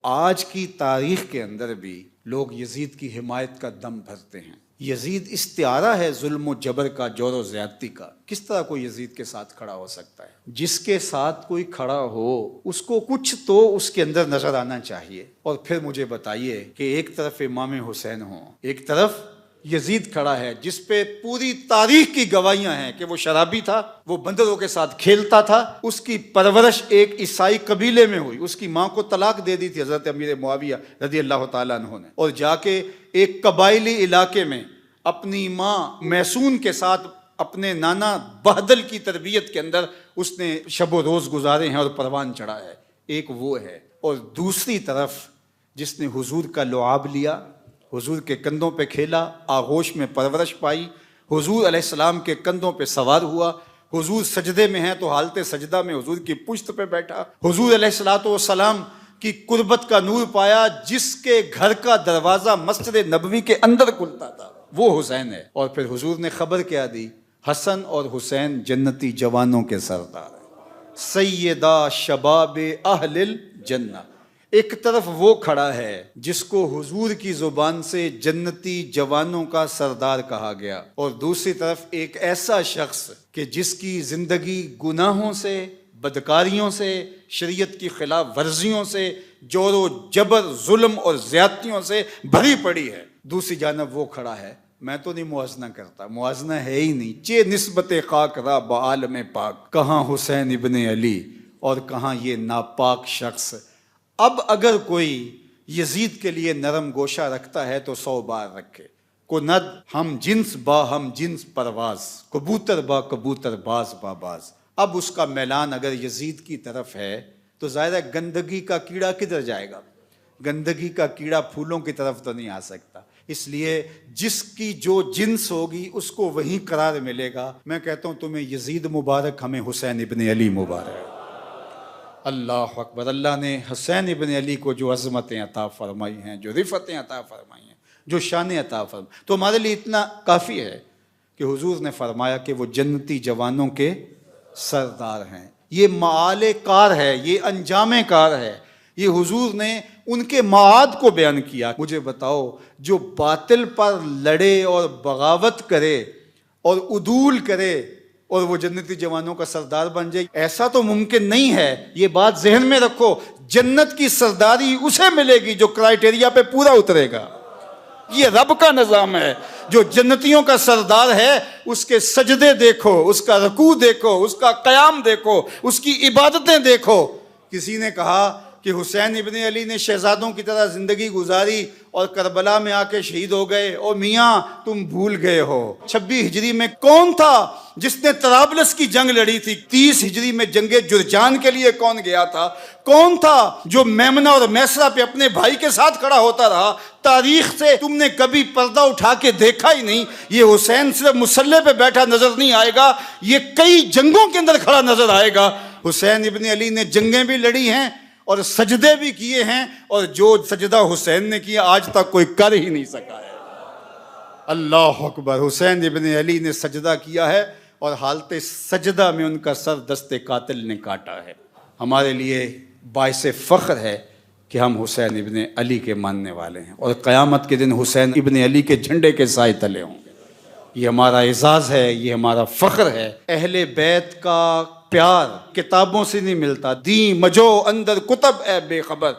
आज की तारीख के अंदर भी लोग यजीद की हिमायत का दम भरते हैं। यजीद इस्तिआरा है जुल्म और जबर का, जोर और ज्यादती का। किस तरह कोई यजीद के साथ खड़ा हो सकता है? जिसके साथ कोई खड़ा हो उसको कुछ तो उसके अंदर नजर आना चाहिए। और फिर मुझे बताइए कि एक तरफ इमाम हुसैन हो, एक तरफ यजीद खड़ा है जिस पे पूरी तारीख की गवाहियां हैं कि वो शराबी था, वो बंदरों के साथ खेलता था, उसकी परवरिश एक ईसाई कबीले में हुई, उसकी माँ को तलाक दे दी थी हजरत अमीर मुआविया रज़ी अल्लाह ताला अन्हु ने, और जाके एक कबायली इलाके में अपनी माँ मैसून के साथ अपने नाना बहदल की तरबियत के अंदर उसने शब रोज गुजारे हैं और परवान चढ़ा है। एक वो है, और दूसरी तरफ जिसने हुजूर का लुआब लिया, हुजूर के कंधों पे खेला, आगोश में परवरिश पाई, हुजूर अलैहिस्सलाम के कंधों पे सवार हुआ, हुजूर सजदे में हैं तो हालते सजदा में हुजूर की पुश्त पे बैठा, हुजूर अलैहिस्सलाम की कुर्बत का नूर पाया, जिसके घर का दरवाजा मस्जिद नबवी के अंदर खुलता था, वो हुसैन है। और फिर हुजूर ने खबर क्या दी? हसन और हुसैन जन्नती जवानों के सरदार, सैयदा शबाब अहलिल जन्ना। एक तरफ वो खड़ा है जिसको हुजूर की जुबान से जन्नती जवानों का सरदार कहा गया, और दूसरी तरफ एक ऐसा शख्स कि जिसकी जिंदगी गुनाहों से, बदकारियों से, शरीयत की खिलाफ वर्जियों से, जोरो जबर, जुल्म और ज्यादतियों से भरी पड़ी है। दूसरी जानब वो खड़ा है, मैं तो नहीं मुआजना करता, मुआजना है ही नहीं, चे निस्बत खाक रा बाल में पाक, कहाँ हुसैन इब्ने अली और कहाँ ये नापाक शख्स। अब अगर कोई यजीद के लिए नरम गोशा रखता है तो 100 बार रखे। कुनद हम जिन्स बा हम जिन्स परवाज, कबूतर बा कबूतर बाज बा बाज। अब उसका मैलान अगर यजीद की तरफ है तो ज़ाहिर गंदगी का कीड़ा किधर जाएगा? गंदगी का कीड़ा फूलों की तरफ तो नहीं आ सकता। इसलिए जिसकी जो जिन्स होगी उसको वही करार मिलेगा। मैं कहता हूँ तुम्हें यजीद मुबारक, हमें हुसैन इब्ने अली मुबारक। अल्लाह अकबर। अल्लाह ने हुसैन इब्न अली को जो अज़मतें अता फरमाई हैं, जो रिफ़तें अता फरमाई हैं, जो शान अता फरमाई, तो हमारे लिए इतना काफ़ी है कि हुजूर ने फरमाया कि वो जन्नती जवानों के सरदार हैं। ये माले कार है, ये अंजाम कार है। ये हुजूर ने उनके माद को बयान किया। मुझे बताओ, जो बातिल पर लड़े और बगावत करे और उदूल करे और वो जन्नती जवानों का सरदार बन जाए, ऐसा तो मुमकिन नहीं है। ये बात जहन में रखो, जन्नत की सरदारी उसे मिलेगी जो क्राइटेरिया पे पूरा उतरेगा। ये रब का निजाम है। जो जन्नतियों का सरदार है उसके सजदे देखो, उसका रकू देखो, उसका क़याम देखो, उसकी इबादतें देखो। किसी ने कहा कि हुसैन इब्ने अली ने शहजादों की तरह जिंदगी गुजारी और करबला में आके शहीद हो गए। और मियाँ तुम भूल गए हो 26 हिजरी में कौन था जिसने तराबलस की जंग लड़ी थी? 30 हिजरी में जंगे जुरजान के लिए कौन गया था? कौन था जो मेमना और मैसरा पे अपने भाई के साथ खड़ा होता रहा? तारीख से तुमने कभी पर्दा उठा के देखा ही नहीं। ये हुसैन सिर्फ मुसल्ले पे बैठा नजर नहीं आएगा, ये कई जंगों के अंदर खड़ा नजर आएगा। हुसैन इब्ने अली ने जंगें भी लड़ी हैं और सजदे भी किए हैं, और जो सजदा हुसैन ने किया आज तक कोई कर ही नहीं सका है। अल्लाह अकबर। हुसैन इब्ने अली ने सजदा किया है और हालते सजदा में उनका सर दस्ते कातिल ने काटा है। हमारे लिए बाइसे फ़ख्र है कि हम हुसैन इब्ने अली के मानने वाले हैं, और क़यामत के दिन हुसैन इब्ने अली के झंडे के साए तले होंगे। ये हमारा एजाज़ है, ये हमारा फ़ख्र है। अहले बैत का प्यार किताबों से नहीं मिलता। दी मजो अंदर कुतब ए बेखबर,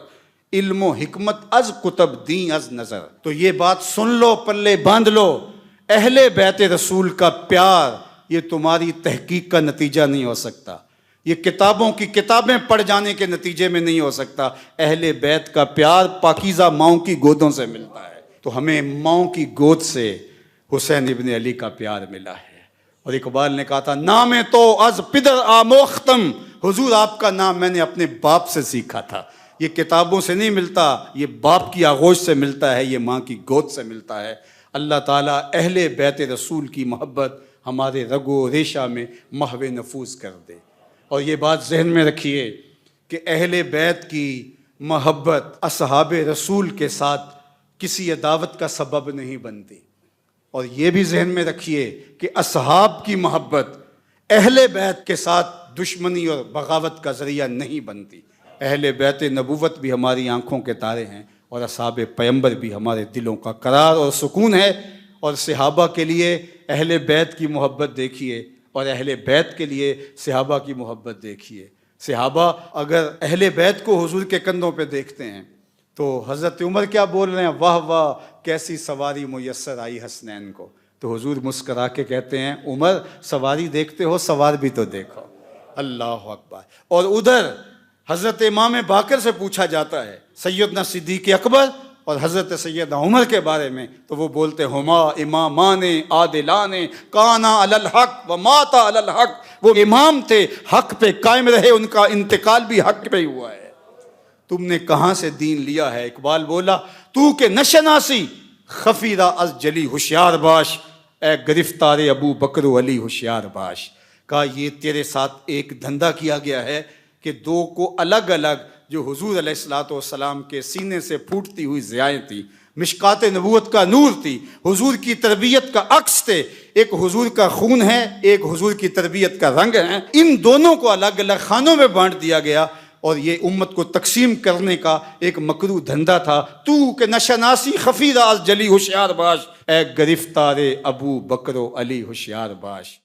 इल्मो हिकमत अज कुतब दी अज नजर। तो ये बात सुन लो, पल्ले बांध लो। अहले बैत रसूल का प्यार ये तुम्हारी तहकीक का नतीजा नहीं हो सकता, ये किताबों की किताबें पढ़ जाने के नतीजे में नहीं हो सकता। अहले बैत का प्यार पाकीज़ा माओं की गोदों से मिलता है। तो हमें माओं की गोद से हुसैन इब्ने अली का प्यार मिला है। और इकबाल ने कहा था, नाम तो अज पिदर आमोख्तम, हुजूर आपका नाम मैंने अपने बाप से सीखा था। ये किताबों से नहीं मिलता, ये बाप की आगोश से मिलता है, ये माँ की गोद से मिलता है। अल्लाह ताला अहले बैत रसूल की मोहब्बत हमारे रगो रेशा में महवे नफूस कर दे। और ये बात जहन में रखिए कि अहले बैत की मोहब्बत असहाब रसूल के साथ किसी अदावत का सबब नहीं बनती। और ये भी जहन में रखिए कि असहाब की मोहब्बत अहले बैत के साथ दुश्मनी और बगावत का जरिया नहीं बनती। अहले बैत नबूवत भी हमारी आंखों के तारे हैं और असहाब पैगंबर भी हमारे दिलों का करार और सुकून है। और सहाबा के लिए अहले बैत की मोहब्बत देखिए और अहले बैत के लिए सहाबा की मोहब्बत देखिए। सहाबा अगर अहले बैत को हुजूर के कंधों पे देखते हैं तो हज़रत उमर क्या बोल रहे हैं, वाह वाह कैसी सवारी मुयस्सर आई हसनैन को। तो हुजूर मुस्करा के कहते हैं, उमर सवारी देखते हो, सवार भी तो देखो। अल्लाह अकबर। और उधर हज़रत इमाम बाकर से पूछा जाता है सैयदना सिद्दीक़ अकबर और हज़रत सैयदना उमर के बारे में, तो वो बोलते हुमा इमामाने आदिलाने काना अलल हक व माता अलल हक। वो इमाम थे, हक पे कायम रहे, उनका इंतकाल भी हक पे हुआ है। तुमने कहाँ से दीन लिया है? इकबाल बोला, तू के नशनासी खफीरा अज जली होशियार बाश, ए गिरफ्तार अबू बकर अली होशियार बाश। कहा ये तेरे साथ एक धंधा किया गया है कि दो को अलग अलग, जो हुजूर अलैहिस्सलाम के सीने से फूटती हुई ज़ियाएं थी, मिशकात नबूवत का नूर थी, हुजूर की तरबियत का अक्स थे। एक हुजूर का खून है, एक हुजूर की तरबियत का रंग है। इन दोनों को अलग अलग खानों में बांट दिया गया और ये उम्मत को तकसीम करने का एक मकरू धंधा था। तू के नशनासी खफीरा अज जली होशियार बाश, ए गिरफ्तार अबू बकर अली होशियार बाश।